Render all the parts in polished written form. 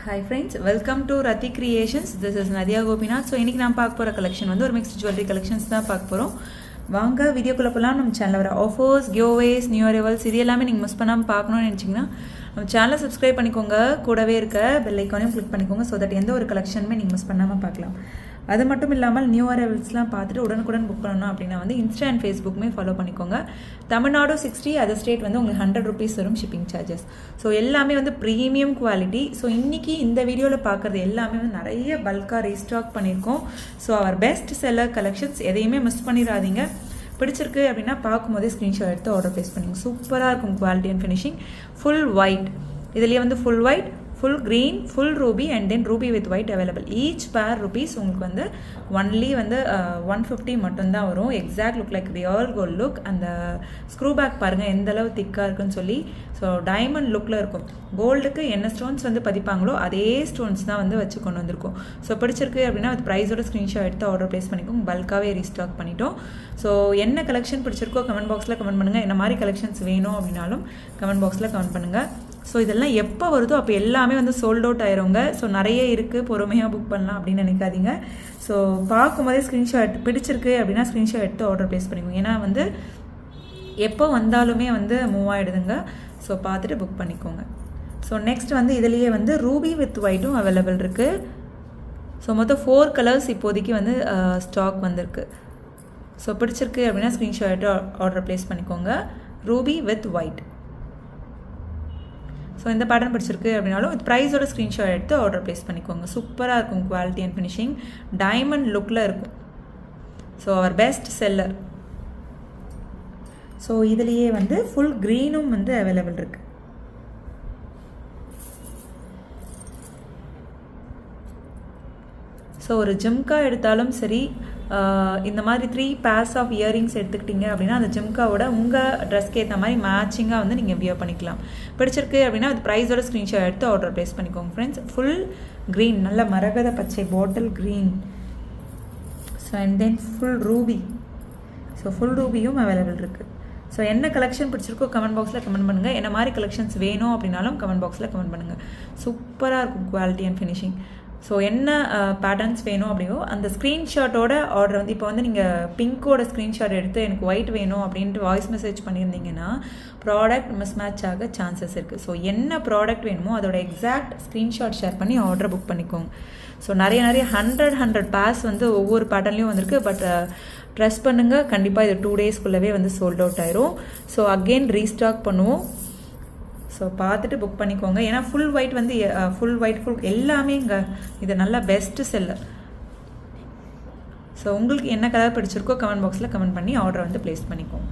Hi friends, welcome to Rati Creations. This is Nadia Gopinath. So இன்னைக்கு நான் பார்க்க போற கலெக்ஷன் வந்து ஒரு mixed jewelry collections தான் பார்க்க போறோம். வாங்க வீடியோக்குள்ள போலாம். நம்ம சேனல்ல வர ஆஃபர்ஸ், giveaways, நியூ அரைவல்ஸ் இது எல்லாமே நீங்க மிஸ் பண்ணாம பார்க்கணும்னு நினைச்சீங்கன்னா நம்ம சேனலை சப்ஸ்கிரைப் பண்ணிக்கோங்க. கூடவே இருக்க பெல் ஐகானையும் கிளிக் பண்ணிக்கோங்க so that எந்த ஒரு கலெக்ஷனுமே நீங்க மிஸ் பண்ணாம பார்க்கலாம். அது மட்டும் இல்லாமல் நியூ அரைவல்ஸ்லாம் பார்த்துட்டு உடனுக்குடன் புக் பண்ணணும் அப்படின்னா வந்து இன்ஸ்டா அண்ட் ஃபேஸ்புக்குமே ஃபாலோ பண்ணிக்கோங்க. தமிழ்நாடு 60, அதர் ஸ்டேட் வந்து உங்களுக்கு 100 rupees வரும் ஷிப்பிங் சார்ஜஸ். ஸோ எல்லாமே வந்து ப்ரீமியம் குவாலிட்டி. ஸோ இன்றைக்கி இந்த வீடியோவில் பார்க்குறது எல்லாமே வந்து நிறைய பல்காக ரீஸ்டாக் பண்ணியிருக்கோம். ஸோ அவர் பெஸ்ட் செல்லர் கலெக்ஷன்ஸ் எதையுமே மிஸ் பண்ணிடாதீங்க. பிடிச்சிருக்கு அப்படின்னா பார்க்கும்போதே ஸ்க்ரீன்ஷாட் எடுத்து ஆர்டர் ப்ளேஸ் பண்ணிங்க. சூப்பராக இருக்கும் quality and finishing. Full white, இதுலேயே வந்து full white, full green, full ruby and then ruby with white available. Each pair rupees உங்களுக்கு வந்து only வந்து 150 மட்டும்தான் வரும். exact look like real gold look. அந்த ஸ்க்ரூ பேக் பாருங்கள் எந்த அளவு திக்காக இருக்குன்னு சொல்லி. ஸோ டைமண்ட் லுக்கில் இருக்கும். கோல்டுக்கு என்ன ஸ்டோன்ஸ் வந்து பதிப்பாங்களோ அதே ஸ்டோன்ஸ் தான் வந்து வச்சு கொண்டு வந்திருக்கும். ஸோ பிடிச்சிருக்கு அப்படின்னா அது ப்ரைஸோட ஸ்க்ரீன்ஷாட் எடுத்து ஆர்டர் ப்ளேஸ் பண்ணிக்கோங்க. பல்காகவே ரீஸ்டாக் பண்ணிட்டோம். ஸோ என்ன கலெக்ஷன் பிடிச்சிருக்கோ கமெண்ட் பாக்ஸில் கமெண்ட் பண்ணுங்கள். என்ன மாதிரி கலெக்ஷன்ஸ் வேணும் அப்படின்னாலும் கமெண்ட் பாக்ஸில் கமெண்ட் பண்ணுங்கள். ஸோ இதெல்லாம் எப்போ வருதோ அப்போ எல்லாமே வந்து சோல்ட் அவுட் ஆயிருங்க. ஸோ நிறைய இருக்குது, பொறுமையாக புக் பண்ணலாம் அப்படின்னு நினைக்காதீங்க. ஸோ பார்க்கும்போதே ஸ்க்ரீன்ஷாட் பிடிச்சிருக்கு அப்படின்னா ஸ்க்ரீன்ஷாட் எடுத்து ஆர்டர் ப்ளேஸ் பண்ணிக்கோங்க. ஏன்னா வந்து எப்போ வந்தாலுமே வந்து மூவ் ஆகிடுதுங்க. ஸோ பார்த்துட்டு புக் பண்ணிக்கோங்க. ஸோ நெக்ஸ்ட் வந்து இதுலேயே வந்து ரூபி வித் ஒயிட்டும் அவைலபிள் இருக்குது. ஸோ மொத்தம் 4 கலர்ஸ் இப்போதைக்கு வந்து ஸ்டாக் வந்திருக்கு. ஸோ பிடிச்சிருக்கு அப்படின்னா ஸ்க்ரீன்ஷாட் எடுத்து ஆர்டர் ப்ளேஸ் பண்ணிக்கோங்க. Ruby with white. ஸோ இந்த பேட்டர்ன் பிடிச்சிருக்கு அப்படின்னாலும் இது ப்ரைஸோட ஸ்க்ரீன்ஷாட் எடுத்து ஆர்டர் ப்ளேஸ் பண்ணிக்கோங்க. சூப்பராக இருக்கும் குவாலிட்டி அண்ட் ஃபினிஷிங். டைமண்ட் லுக்கில் இருக்கும். ஸோ அவர் பெஸ்ட் செல்லர். ஸோ இதுலேயே வந்து ஃபுல் க்ரீனும் வந்து அவைலபிள் இருக்குது. ஸோ ஒரு ஜிம்கா எடுத்தாலும் சரி, இந்த மாதிரி 3 pairs ஆஃப் இயரிங்ஸ் எடுத்துக்கிட்டிங்க அப்படின்னா அந்த ஜிம்காவோட உங்கள் ட்ரெஸ்க்கு ஏற்ற மாதிரி மேட்சிங்காக வந்து நீங்கள் வியர் பண்ணிக்கலாம். பிடிச்சிருக்கு அப்படின்னா அது ப்ரைஸோட ஸ்க்ரீன்ஷாட் எடுத்து ஆர்டர் ப்ளேஸ் பண்ணிக்கோங்க ஃப்ரெண்ட்ஸ். ஃபுல் க்ரீன், நல்ல மரகத பச்சை bottle green. So and then full ruby. So full ரூபியும் அவைலபிள் இருக்குது. ஸோ என்ன கலெக்ஷன் பிடிச்சிருக்கோ கமெண்ட் பாக்ஸில் கமெண்ட் பண்ணுங்கள். என்ன மாதிரி கலெக்ஷன்ஸ் வேணும் அப்படின்னாலும் கமெண்ட் பாக்ஸில் கமெண்ட் பண்ணுங்கள். சூப்பராக இருக்கும் குவாலிட்டி அண்ட் ஃபினிஷிங். ஸோ என்ன பேட்டர்ன்ஸ் வேணும் அப்படியோ அந்த ஸ்க்ரீன்ஷாட்டோட ஆர்டர் வந்து இப்போ வந்து நீங்கள் பிங்கோட ஸ்க்ரீன்ஷாட் எடுத்து எனக்கு ஒயிட் வேணும் அப்படின்ட்டு வாய்ஸ் மெசேஜ் பண்ணியிருந்தீங்கன்னா ப்ராடக்ட் மிஸ்மேட்ச் ஆக சான்சஸ் இருக்குது. ஸோ என்ன ப்ராடக்ட் வேணுமோ அதோட எக்ஸாக்ட் ஸ்க்ரீன்ஷாட் ஷேர் பண்ணி ஆர்டர் புக் பண்ணிக்கோங்க. ஸோ நிறைய 100 pairs வந்து ஒவ்வொரு பேட்டர்ன்லேயும் வந்திருக்கு. பட் ட்ரெஸ் பண்ணுங்கள், கண்டிப்பாக இது 2 daysக்குள்ளவே வந்து சோல்ட் அவுட் ஆயிரும். ஸோ அகெயின் ரீஸ்டாக் பண்ணுவோம். ஸோ பார்த்துட்டு புக் பண்ணிக்கோங்க. ஏன்னா ஃபுல் ஒயிட் வந்து ஃபுல் எல்லாமே இங்கே இது நல்ல பெஸ்ட்டு செல்லர். ஸோ உங்களுக்கு என்ன கலர் பிடிச்சிருக்கோ கமெண்ட் பாக்ஸில் கமெண்ட் பண்ணி ஆர்டர் வந்து ப்ளேஸ் பண்ணிக்கோங்க.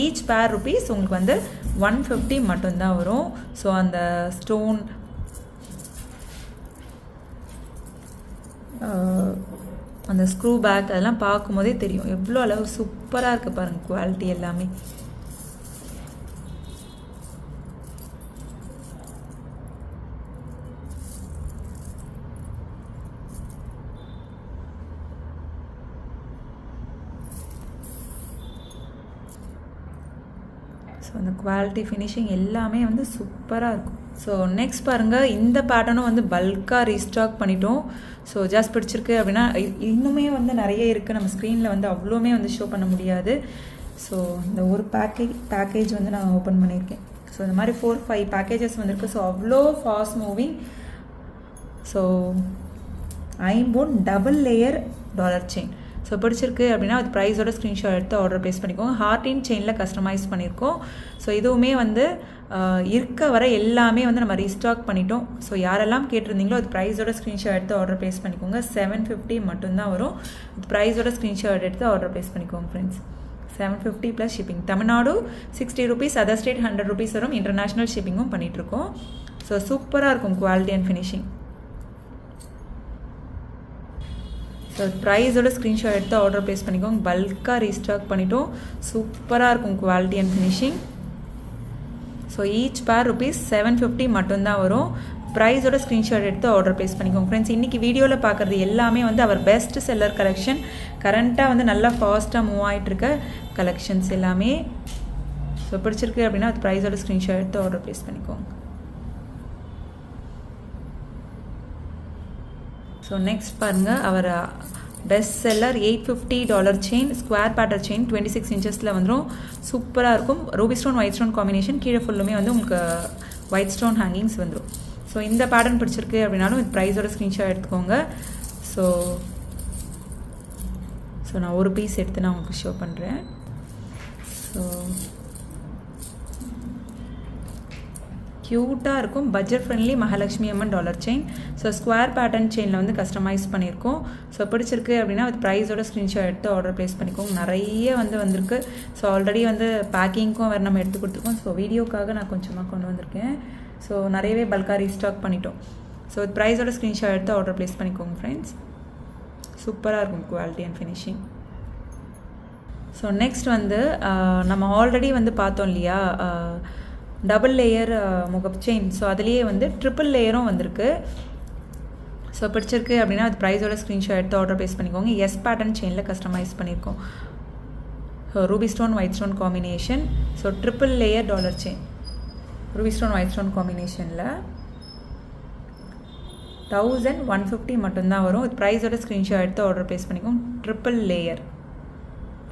ஈச் பேர் rupees உங்களுக்கு வந்து 150 மட்டும்தான் வரும். ஸோ அந்த ஸ்டோன் அந்த ஸ்க்ரூ பேக் அதெல்லாம் பார்க்கும்போதே தெரியும் எவ்வளோ அளவு சூப்பராக இருக்குது பாருங்கள் குவாலிட்டி எல்லாமே. ஸோ அந்த குவாலிட்டி ஃபினிஷிங் எல்லாமே வந்து சூப்பராக இருக்கும். ஸோ நெக்ஸ்ட் பாருங்கள், இந்த பேட்டர்னும் வந்து பல்காக ரீஸ்டாக் பண்ணிட்டோம். ஸோ ஜாஸ்ட் பிடிச்சிருக்கு அப்படின்னா இன்னுமே வந்து நிறைய இருக்குது. நம்ம ஸ்க்ரீனில் வந்து அவ்வளோமே வந்து ஷோ பண்ண முடியாது. ஸோ இந்த ஒரு பேக்கேஜ் வந்து நான் ஓப்பன் பண்ணியிருக்கேன். ஸோ இந்த மாதிரி 4-5 பேக்கேஜஸ் வந்திருக்கு. ஸோ அவ்வளோ fast moving. So impon double layer dollar chain. So பிடிச்சிருக்கு அப்படின்னா அது ப்ரைஸோட ஸ்க்ரீன்ஷாட் எடுத்து ஆர்டர் ப்ளேஸ் பண்ணிக்கோங்க. ஹார்டின் செயினில் கஸ்டமைஸ் பண்ணியிருக்கோம். ஸோ இதுவுமே வந்து இருக்க வர எல்லாமே வந்து நம்ம ரீஸ்டாக் பண்ணிட்டோம். ஸோ யாரெல்லாம் கேட்டிருந்தீங்களோ அது ப்ரைஸோட ஸ்க்ரீன்ஷாட் எடுத்து ஆர்டர் ப்ளேஸ் பண்ணிக்கோங்க. 750 மட்டும்தான் வரும். அது ப்ரைஸோட ஸ்க்ரீன்ஷாட் எடுத்து ஆர்டர் ப்ளேஸ் பண்ணிக்கோங்க friends. 750 plus shipping. Tamil Nadu 60 rupees, other state 100 rupees வரும். இன்டர்நேஷ்னல் ஷிப்பிங்கும் பண்ணிகிட்ருக்கோம். ஸோ சூப்பராக இருக்கும் குவாலிட்டி அண்ட் ஃபினிஷிங். ஸோ ப்ரைஸோட ஸ்க்ரீன்ஷாட் எடுத்து ஆர்டர் ப்ளேஸ் பண்ணிக்கோங்க. பல்காக ரீஸ்டாக் பண்ணிட்டோம். சூப்பராக இருக்கும் quality and finishing. So each pair rupees 750 மட்டும்தான் வரும். ப்ரைஸோட ஸ்க்ரீன்ஷாட் எடுத்து ஆர்டர் ப்ளேஸ் பண்ணிக்கோங்க ஃப்ரெண்ட்ஸ். இன்றைக்கி வீடியோவில் பார்க்குறது எல்லாமே வந்து அவர் பெஸ்ட் செல்லர் கலெக்ஷன். கரண்ட்டாக வந்து நல்லா ஃபாஸ்ட்டாக மூவ் ஆகிட்டுருக்க கலெக்ஷன்ஸ் எல்லாமே. ஸோ பிடிச்சிருக்கு அப்படின்னா அது ப்ரைஸோட ஸ்க்ரீன்ஷாட் எடுத்து ஆர்டர் ப்ளேஸ் பண்ணிக்கோங்க. ஸோ நெக்ஸ்ட் பாருங்கள், our best seller $850 chain, square pattern chain 26 இன்ச்சஸில் வந்துடும். சூப்பராக இருக்கும். Ruby stone white stone combination. கீழே ஃபுல்லுமே வந்து உங்களுக்கு ஒயிட் ஸ்டோன் ஹேங்கிங்ஸ் வந்துடும். ஸோ இந்த பேட்டர்ன் பிடிச்சிருக்கு அப்படின்னாலும் இது ப்ரைஸோட ஸ்க்ரீன்ஷாட் எடுத்துக்கோங்க. ஸோ நான் ஒரு பீஸ் எடுத்து நான் உங்களுக்கு ஷோ பண்ணுறேன். ஸோ க்யூட்டாக இருக்கும். Budget friendly Mahalakshmi Amman dollar chain. So square pattern செயினில் வந்து கஸ்டமைஸ் பண்ணியிருக்கோம். ஸோ பிடிச்சிருக்கு அப்படின்னா அது ப்ரைஸோட ஸ்க்ரீன்ஷாட் எடுத்து ஆர்டர் ப்ளேஸ் பண்ணிக்கோங்க. நிறைய வந்திருக்கு. ஸோ ஆல்ரெடி வந்து பேக்கிங்க்கும் வேறு நம்ம எடுத்து கொடுத்துருக்கோம். ஸோ வீடியோக்காக நான் கொஞ்சமாக கொண்டு வந்திருக்கேன். ஸோ நிறையவே பல்காக ரீஸ்டாக் பண்ணிட்டோம். ஸோ இது ப்ரைஸோட ஸ்க்ரீன்ஷாட் எடுத்து ஆர்டர் ப்ளேஸ் பண்ணிக்கோங்க ஃப்ரெண்ட்ஸ். சூப்பராக இருக்கும் quality and finishing. So next வந்து நம்ம ஆல்ரெடி வந்து பார்த்தோம் இல்லையா, டபுள் லேயர் முகப்பு செயின். ஸோ அதுலேயே வந்து ட்ரிபிள் லேயரும் வந்திருக்கு. ஸோ பிடிச்சிருக்கு அப்படின்னா அது ப்ரைஸோட ஸ்க்ரீன்ஷாட் எடுத்து ஆர்டர் ப்ளேஸ் பண்ணிக்கோங்க. எஸ் பேட்டர்ன் செயினில் கஸ்டமைஸ் பண்ணியிருக்கோம். So ruby stone white stone combination. So triple layer dollar chain Ruby stone white stone காம்பினேஷனில் 1150 மட்டும்தான் வரும். இது ப்ரைஸோட ஸ்க்ரீன்ஷாட் எடுத்து ஆர்டர் ப்ளேஸ் பண்ணிக்கோங்க. Triple layer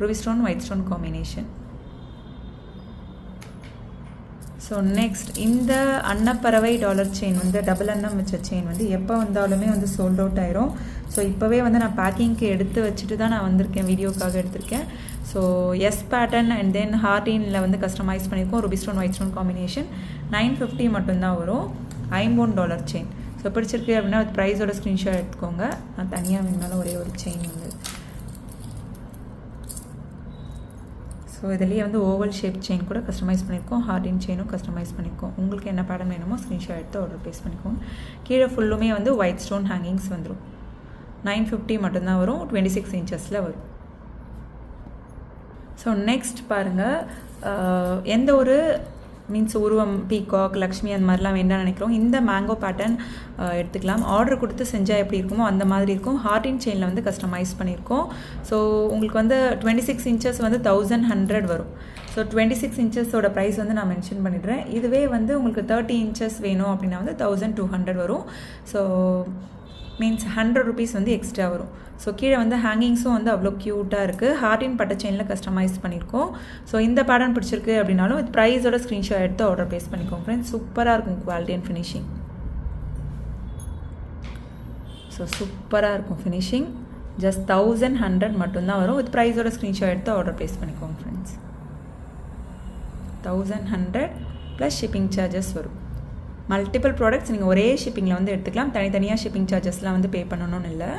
Ruby stone white stone combination. So next இந்த அன்னப்பறவை டாலர் செயின் வந்து டபுள் அன்னம் வச்ச செயின் வந்து எப்போ வந்தாலுமே வந்து சோல்ட் அவுட் ஆயிரும். ஸோ இப்போவே வந்து நான் பேக்கிங்க்கு எடுத்து வச்சுட்டு தான் நான் வந்திருக்கேன், வீடியோக்காக எடுத்திருக்கேன். So S pattern and then ஹார்டினில் வந்து கஸ்டமைஸ் பண்ணியிருக்கோம். Ruby stone white stone combination 950 மட்டும்தான் வரும். $50 செயின். ஸோ பிடிச்சிருக்கு அப்படின்னா அது ப்ரைஸோட ஸ்க்ரீன்ஷாட் எடுத்துக்கோங்க. நான் தனியாக வேணுனாலும் ஒரே ஒரு செயின் வந்து. ஸோ இதுலேயே வந்து ஓவல் ஷேப் செயின் கூட கஸ்டமைஸ் பண்ணியிருக்கோம். ஹார்டின் செயினும் கஸ்டமைஸ் பண்ணியிருக்கோம். உங்களுக்கு என்ன பேட்டர்ன் வேணுமோ ஸ்க்ரீன்ஷாட் எடுத்து ஆர்டர் ப்ளேஸ் பண்ணிக்கோங்க. கீழே ஃபுல்லுமே வந்து ஒயிட் ஸ்டோன் ஹேங்கிங்ஸ் வந்துடும். 950 மட்டும்தான் வரும். 26 இன்ச்சஸில் வரும். ஸோ நெக்ஸ்ட் பாருங்கள், எந்த ஒரு மீன்ஸ் உருவம் பீகாக் லக்ஷ்மி அந்த மாதிரிலாம் வேண்டாம்னு நினைக்கிறோம். இந்த மேங்கோ பேட்டர்ன் எடுத்துக்கலாம். ஆர்டர் கொடுத்து செஞ்சால் எப்படி இருக்குமோ அந்த மாதிரி இருக்கும். ஹார்டின் செயினில் வந்து கஸ்டமைஸ் பண்ணியிருக்கோம். ஸோ உங்களுக்கு வந்து 26 இன்ச்சஸ் வந்து 1100 வரும். ஸோ 26 இன்ச்சஸோட ப்ரைஸ் வந்து நான் மென்ஷன் பண்ணிடுறேன். இதுவே வந்து உங்களுக்கு 30 இன்ச்சஸ் வேணும் அப்படின்னா வந்து 1200 வரும். ஸோ மீன்ஸ் 100 rupees வந்து எக்ஸ்ட்ரா வரும். ஸோ கீழே வந்து ஹேங்கிங்ஸும் வந்து அவ்வளோ க்யூட்டாக இருக்குது. ஹார்டின் பட்ட செயினில் கஸ்டமைஸ் பண்ணியிருக்கோம். ஸோ இந்த பேட்டர்ன் பிடிச்சிருக்கு அப்படின்னாலும் இது ப்ரைஸோட ஸ்க்ரீன்ஷாட் எடுத்து ஆர்டர் ப்ளேஸ் பண்ணிக்கோங்க ஃப்ரெண்ட்ஸ். சூப்பராக இருக்கும் குவாலிட்டி அண்ட் ஃபினிஷிங். ஸோ சூப்பராக இருக்கும் ஃபினிஷிங். ஜஸ்ட் 1100 மட்டும்தான் வரும். இது ப்ரைஸோட ஸ்க்ரீன்ஷாட் எடுத்து ஆர்டர் ப்ளேஸ் பண்ணிக்கோங்க ஃப்ரெண்ட்ஸ். 1100 ப்ளஸ் ஷிப்பிங் சார்ஜஸ் வரும். மல்டிபிள் ப்ராடக்ட்ஸ் நீங்கள் ஒரே ஷிப்பிங்கில் வந்து எடுத்துக்கலாம். தனித்தனியாக ஷிப்பிங் சார்ஜஸ்லாம் வந்து பே பண்ணணும்னு இல்லை.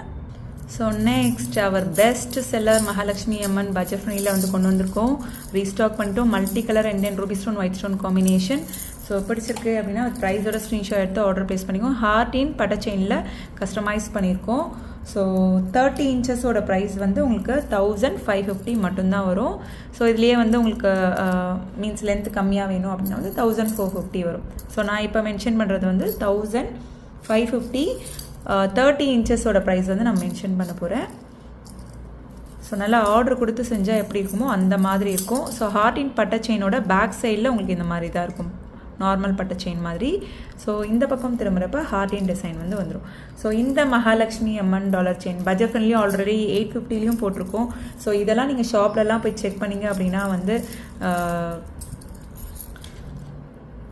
ஸோ நெக்ஸ்ட் அவர் பெஸ்ட் செல்லர் மகாலட்சுமி அம்மன் பட்ஜெட் ஃப்ரெண்ட்லியில் வந்து கொண்டு வந்திருக்கோம். ரீஸ்டாக் பண்ணிட்டோம். Multi colour and then Ruby stone white stone combination. So பிடிச்சிருக்கு அப்படின்னா ப்ரைஸோட ஸ்க்ரீன்ஷாட் எடுத்து ஆர்டர் ப்ளேஸ் பண்ணிக்கோங்க. ஹார்டின் பட்ட செயினில் கஸ்டமைஸ் பண்ணியிருக்கோம். ஸோ 30 இன்ச்சஸோட ப்ரைஸ் வந்து உங்களுக்கு 1550 மட்டும்தான் வரும். ஸோ இதுலேயே வந்து உங்களுக்கு மீன்ஸ் லென்த் கம்மியாக வேணும் அப்படின்னா வந்து 1450 வரும். ஸோ நான் இப்போ மென்ஷன் பண்ணுறது வந்து 1550. 30 இன்ச்சஸோட ப்ரைஸ் வந்து நான் மென்ஷன் பண்ண போகிறேன். ஸோ நல்லா ஆர்டர் கொடுத்து செஞ்சால் எப்படி இருக்குமோ அந்த மாதிரி இருக்கும். ஸோ ஹார்டின் பட்ட செயினோட பேக் சைடில் உங்களுக்கு இந்த மாதிரி தான் இருக்கும், நார்மல் பட்ட செயின் மாதிரி. ஸோ இந்த பக்கம் திரும்புகிறப்ப ஹார்டின் டிசைன் வந்து வந்துடும். ஸோ இந்த Mahalakshmi Amman dollar chain budget ஃப்ரெண்ட்லியும் already 850லையும் போட்டிருக்கோம். ஸோ இதெல்லாம் நீங்கள் ஷாப்லலாம் போய் செக் பண்ணிங்க அப்படின்னா வந்து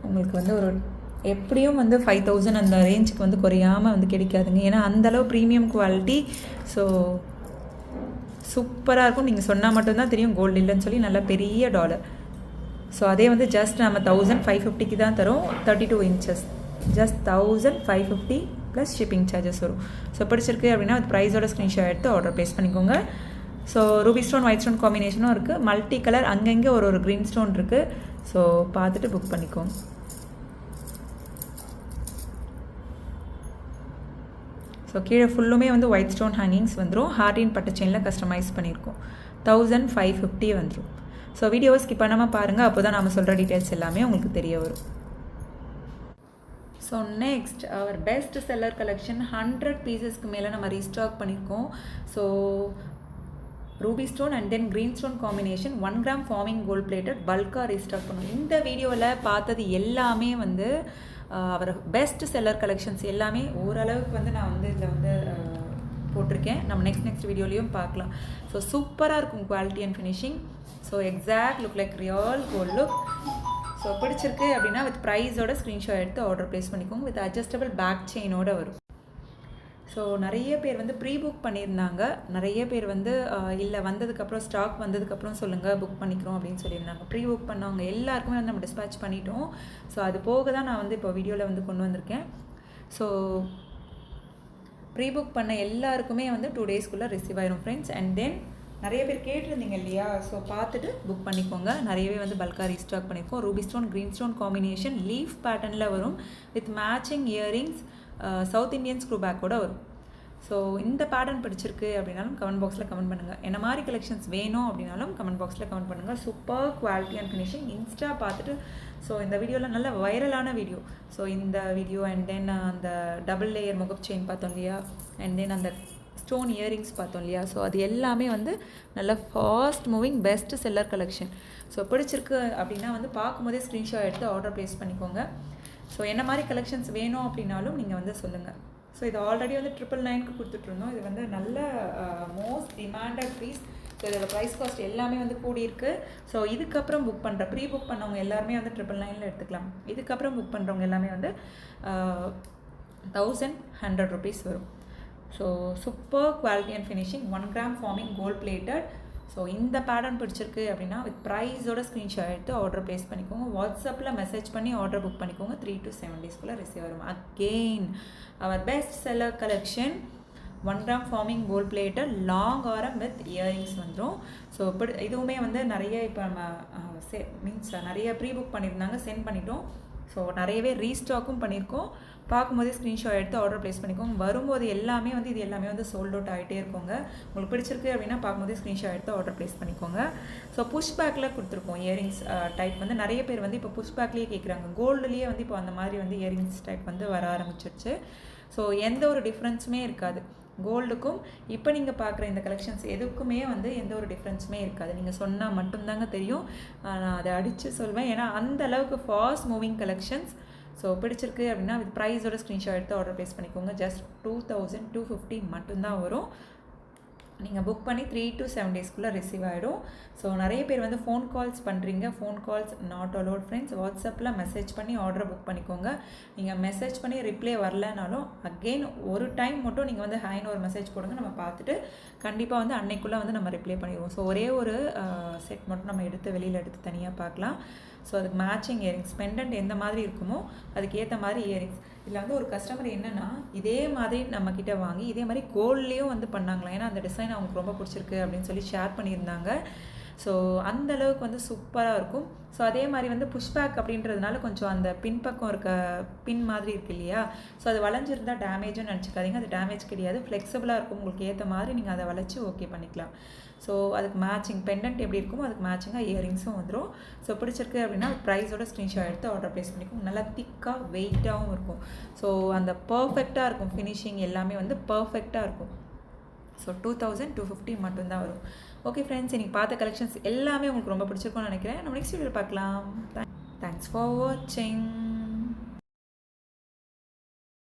உங்களுக்கு வந்து ஒரு எப்படியும் வந்து 5000 அந்த ரேஞ்சுக்கு வந்து குறையாமல் வந்து கிடைக்காதுங்க. ஏன்னா அந்தளவு ப்ரீமியம் குவாலிட்டி. ஸோ சூப்பராக இருக்கும். நீங்கள் சொன்னால் மட்டும்தான் தெரியும் கோல்டு இல்லைன்னு சொல்லி. நல்ல பெரிய டாலர். ஸோ அதே வந்து ஜஸ்ட் நம்ம 1550க்கு தான் தரோம். 32 inches just 1550 plus shipping charges வரும். ஸோ பிடிச்சிருக்கு அப்படின்னா அது ப்ரைஸோட ஸ்க்ரீன்ஷாட் எடுத்து ஆர்டர் ப்ளேஸ் பண்ணிக்கோங்க. So ruby stone white stone காம்பினேஷனும் இருக்குது. மல்டி கலர் அங்கங்கே ஒரு க்ரீன் ஸ்டோன் இருக்குது. ஸோ பார்த்துட்டு புக் பண்ணிக்கோங்க. ஸோ கீழே ஃபுல்லுமே வந்து ஒயிட் ஸ்டோன் ஹேங்கிங்ஸ் வந்துடும். ஹார்டின் பட்ட செயினில் கஸ்டமைஸ் பண்ணியிருக்கோம். 1550 வந்துடும். ஸோ வீடியோவை ஸ்கிப் பண்ணாமல் பாருங்கள். அப்போ தான் நம்ம சொல்கிற டீட்டெயில்ஸ் எல்லாமே உங்களுக்கு தெரிய வரும். ஸோ நெக்ஸ்ட் அவர் பெஸ்ட் செல்லர் கலெக்ஷன் 100 பீசஸ்க்கு மேலே நம்ம ரீஸ்டாக் பண்ணியிருக்கோம். So ruby stone and then green stone combination 1 gram forming gold plated பல்காக ரீஸ்டாக் பண்ணுவோம். இந்த வீடியோவில் பார்த்தது எல்லாமே வந்து அவர் பெஸ்ட் செல்லர் கலெக்ஷன்ஸ் எல்லாமே ஓரளவுக்கு வந்து நான் வந்து இதில் வந்து போட்டிருக்கேன். நம்ம நெக்ஸ்ட் வீடியோலையும் பார்க்கலாம். ஸோ சூப்பராக இருக்கும் quality and finishing. So exact look like real gold look. So பிடிச்சிருக்கு அப்படின்னா வித் ப்ரைஸோட ஸ்க்ரீன்ஷாட் எடுத்து ஆர்டர் ப்ளேஸ் பண்ணிக்கோங்க. வித் அட்ஜஸ்டபிள் பேக் செயினோட வரும். ஸோ நிறைய பேர் வந்து ப்ரீ புக் பண்ணியிருந்தாங்க. நிறைய பேர் வந்து இல்லை வந்ததுக்கப்புறம் ஸ்டாக் வந்ததுக்கப்புறம் சொல்லுங்கள் புக் பண்ணிக்கிறோம் அப்படின்னு சொல்லியிருந்தாங்க. ப்ரீ புக் பண்ணவங்க எல்லாருக்குமே வந்து நம்ம டிஸ்பேச் பண்ணிட்டோம். ஸோ அது போக தான் நான் வந்து இப்போ வீடியோவில் வந்து கொண்டு வந்திருக்கேன். ஸோ ப்ரீ புக் பண்ண எல்லாருக்குமே வந்து 2 டேஸ்க்குள்ளே ரிசீவ் ஆயிரும் ஃப்ரெண்ட்ஸ். அண்ட் தென் நிறைய பேர் கேட்டிருந்தீங்க இல்லையா, ஸோ பார்த்துட்டு புக் பண்ணிக்கோங்க. நிறையவே வந்து பல்காக ரீஸ்டாக் பண்ணியிருக்கோம். Ruby stone green stone combination leaf பேட்டர்னில் வரும். With matching earrings, south Indian screw பேக்கோட வரும். ஸோ இந்த பேட்டர்ன் பிடிச்சிருக்கு அப்படின்னாலும் கமெண்ட் பாக்ஸில் கமெண்ட் பண்ணுங்கள். என்ன மாதிரி கலெக்ஷன்ஸ் வேணும் அப்படின்னாலும் கமெண்ட் பாக்ஸில் கமெண்ட் பண்ணுங்கள். Super quality and finishing. Insta பார்த்துட்டு ஸோ இந்த வீடியோவில் நல்ல வைரலான வீடியோ. ஸோ இந்த வீடியோ அண்ட் தென் அந்த டபுள் லேயர் முகப் செயின் பார்த்தோம் இல்லையா, அண்ட் தென் அந்த ஸ்டோன் இயரிங்ஸ் பார்த்தோம் இல்லையா, ஸோ அது எல்லாமே வந்து நல்ல fast moving best seller collection. So பிடிச்சிருக்கு அப்படின்னா வந்து பார்க்கும்போதே ஸ்க்ரீன்ஷாட் எடுத்து ஆர்டர் ப்ளேஸ் பண்ணிக்கோங்க. ஸோ என்ன மாதிரி கலெக்ஷன்ஸ் வேணும் அப்படின்னாலும் நீங்கள் வந்து சொல்லுங்கள். ஸோ இது ஆல்ரெடி வந்து 999க்கு கொடுத்துட்ருந்தோம். இது வந்து நல்ல மோஸ்ட் டிமாண்டட் பீஸ். ஸோ இதோட ப்ரைஸ் காஸ்ட் எல்லாமே வந்து கூடியிருக்கு. ஸோ இதுக்கப்புறம் புக் பண்ணுற ப்ரீ புக் பண்ணவங்க எல்லாருமே வந்து 999ல் எடுத்துக்கலாம். இதுக்கப்புறம் புக் பண்ணுறவங்க எல்லாமே வந்து 1100 rupees வரும். So super quality and finishing 1 gram forming gold plated. So இந்த பேட்டர்ன் பிடிச்சிருக்கு அப்படின்னா வித் ப்ரைஸோட ஸ்க்ரீன்ஷாட் எடுத்து ஆர்டர் ப்ளேஸ் பண்ணிக்கோங்க. வாட்ஸ்அப்பில் மெசேஜ் பண்ணி ஆர்டர் புக் பண்ணிக்கோங்க. 3 to 7 daysக்குள்ளே ரிசீவ் வரும். Again our best seller collection 1 gram forming gold plated long ஆரம் வித் இயரிங்ஸ் வந்துடும். ஸோ இப்படி இதுவுமே வந்து நிறைய இப்போ நம்ம நிறைய ப்ரீ புக் பண்ணியிருந்தாங்க, சென்ட் பண்ணிட்டோம். ஸோ நிறையவே ரீஸ்டாக்கும் பண்ணியிருக்கோம். பார்க்கும்போதே ஸ்க்ரீன்ஷாட் எடுத்து ஆர்டர் ப்ளேஸ் பண்ணிக்கோங்க. வரும்போது எல்லாமே வந்து இது எல்லாமே வந்து சோல்ட் அவுட் ஆகிட்டே இருக்கோங்க. உங்களுக்கு பிடிச்சிருக்கு அப்படின்னா பார்க்கும்போதே ஸ்க்ரீன்ஷாட் எடுத்து ஆர்டர் ப்ளேஸ் பண்ணிக்கோங்க. ஸோ புஷ் பேக்கில் கொடுத்துருக்கோம் இயரிங்ஸ் டைப் வந்து நிறைய பேர் வந்து இப்போ புஷ் பேக்லேயே கேட்குறாங்க. கோல்டுலேயே வந்து இப்போ அந்த மாதிரி வந்து இயரிங்ஸ் டைப் வந்து வர ஆரம்பிச்சிருச்சு. ஸோ எந்த ஒரு டிஃப்ரென்ஸுமே இருக்காது. கோல்டுக்கும் இப்போ நீங்கள் பார்க்குற இந்த கலெக்ஷன்ஸ் எதுக்குமே வந்து எந்த ஒரு டிஃப்ரென்ஸுமே இருக்காது. நீங்கள் சொன்னால் மட்டும்தாங்க தெரியும். நான் அதை அடித்து சொல்வேன். ஏன்னா அந்த அளவுக்கு ஃபாஸ்ட் மூவிங் கலெக்ஷன்ஸ். ஸோ பிடிச்சிருக்கு அப்படின்னா வித் ப்ரைஸோட ஸ்க்ரீன்ஷாட் எடுத்து ஆர்டர் ப்ளேஸ் பண்ணிக்கோங்க. ஜஸ்ட் 2250 மட்டும்தான் வரும். நீங்கள் புக் பண்ணி 3 to 7 daysக்குள்ளே ரிசீவ் ஆகிடும். ஸோ நிறைய பேர் வந்து ஃபோன் கால்ஸ் பண்ணுறீங்க. Phone calls not allowed friends. வாட்ஸ்அப்பில் மெசேஜ் பண்ணி ஆர்டரை புக் பண்ணிக்கோங்க. நீங்கள் மெசேஜ் பண்ணி ரிப்ளை வரலனாலும் அகெயின் ஒரு டைம் மட்டும் நீங்கள் வந்து ஹாய்னு ஒரு மெசேஜ் போடுங்க. நம்ம பார்த்துட்டு கண்டிப்பாக வந்து அன்னைக்குள்ளே வந்து நம்ம ரிப்ளை பண்ணிடுவோம். ஸோ ஒரே ஒரு செட் மட்டும் நம்ம எடுத்து வெளியில் எடுத்து தனியாக பார்க்கலாம். ஸோ அதுக்கு மேட்சிங் இயரிங்ஸ் பெண்டன்ட் எந்த மாதிரி இருக்குமோ அதுக்கு ஏற்ற மாதிரி இயரிங்ஸ். இதில் வந்து ஒரு கஸ்டமர் என்னென்னா இதே மாதிரி நம்மக்கிட்ட வாங்கி இதே மாதிரி கோல்ட்லேயும் வந்து பண்ணாங்களா, ஏன்னா அந்த டிசைன் அவங்களுக்கு ரொம்ப பிடிச்சிருக்கு அப்படின்னு சொல்லி ஷேர் பண்ணியிருந்தாங்க. ஸோ அந்த அளவுக்கு வந்து சூப்பராக இருக்கும். ஸோ அதே மாதிரி வந்து புஷ்பேக் அப்படின்றதுனால கொஞ்சம் அந்த பின்பக்கம் இருக்க பின் மாதிரி இருக்கு இல்லையா, ஸோ அது வளைஞ்சிருந்தால் டேமேஜுன்னு நினச்சிக்காதீங்க. அது டேமேஜ் கிடையாது, ஃப்ளெக்சிபிளாக இருக்கும். உங்களுக்கு ஏற்ற மாதிரி நீங்கள் அதை வளைச்சி ஓகே பண்ணிக்கலாம். ஸோ அதுக்கு மேட்சிங் பெண்டன்ட் எப்படி இருக்குமோ அதுக்கு மேட்சிங்காக இயரிங்ஸும் வந்துடும். ஸோ பிடிச்சிருக்கு அப்படின்னா ப்ரைஸோட ஸ்க்ரீன்ஷாட் எடுத்து ஆர்டர் ப்ளேஸ் பண்ணிக்கும். நல்லா திக்காக வெயிட்டாகவும் இருக்கும். ஸோ அந்த பர்ஃபெக்டாக இருக்கும். ஃபினிஷிங் எல்லாமே வந்து பர்ஃபெக்டாக இருக்கும். ஸோ 2250 மட்டும்தான் வரும். ஓகே ஃப்ரெண்ட்ஸ், இன்றைக்கி பார்த்த கலெக்ஷன்ஸ் எல்லாமே உங்களுக்கு ரொம்ப பிடிச்சிருக்கும்னு நினைக்கிறேன். நம்ம நெக்ஸ்ட் வீடியோவில் பார்க்கலாம். தேங்க்ஸ் ஃபார் வாட்சிங்.